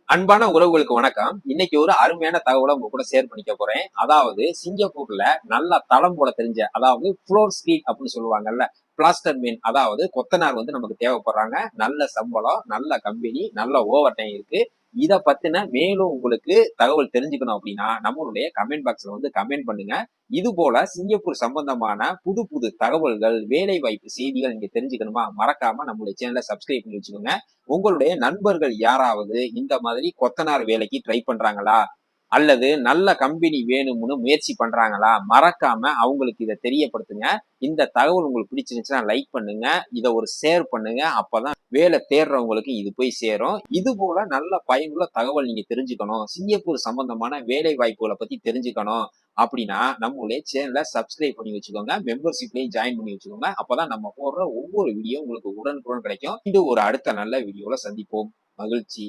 அன்பான உறவுகளுக்கு வணக்கம். இன்னைக்கு ஒரு அருமையான தகவலை உங்க கூட ஷேர் பண்ணிக்க போறேன். அதாவது சிங்கப்பூர்ல நல்லா தளம் போட தெரிஞ்ச, அதாவது ஃப்ளோர் ஸ்கிரீட் அப்படின்னு சொல்லுவாங்கல்ல, பிளாஸ்டர் மேன், அதாவது கொத்தனார் நமக்கு தேவைப்படுறாங்க. நல்ல சம்பளம், நல்ல கம்பெனி, நல்ல ஓவர் டைம் இருக்கு. இத பத்தின மேலும் உங்களுக்கு தகவல் தெரிஞ்சுக்கணும் அப்படின்னா நம்மளுடைய கமெண்ட் பாக்ஸ்ல கமெண்ட் பண்ணுங்க. இது போல சிங்கப்பூர் சம்பந்தமான புது புது தகவல்கள், வேலை வாய்ப்பு செய்திகள் நீங்க தெரிஞ்சுக்கணுமா, மறக்காம நம்மளுடைய சேனலை சப்ஸ்கிரைப் பண்ணி வச்சுக்கோங்க. உங்களுடைய நண்பர்கள் யாராவது இந்த மாதிரி கொத்தனார் வேலைக்கு ட்ரை பண்றாங்களா, அல்லது நல்ல கம்பெனி வேணும்னு முயற்சி பண்றாங்களா, மறக்காம அவங்களுக்கு இதை தெரியப்படுத்துங்க. இந்த தகவல் உங்களுக்கு பிடிச்சிருந்துச்சுன்னா லைக் பண்ணுங்க, இதை ஒரு ஷேர் பண்ணுங்க. அப்பதான் வேலை தேடுறவங்களுக்கு இது போய் சேரும். இது போல நல்ல பயனுள்ள தகவல் நீங்க தெரிஞ்சுக்கணும், சிங்கப்பூர் சம்பந்தமான வேலை வாய்ப்புகளை பத்தி தெரிஞ்சுக்கணும் அப்படின்னா நம்மளுடைய சேனலை சப்ஸ்கிரைப் பண்ணி வச்சுக்கோங்க. மெம்பர்ஷிப்லயும் ஜாயின் பண்ணி வச்சுக்கோங்க. அப்பதான் நம்ம போடுற ஒவ்வொரு வீடியோ உங்களுக்கு உடனுக்குடன் கிடைக்கும். இது ஒரு அடுத்த நல்ல வீடியோல சந்திப்போம். மகிழ்ச்சி.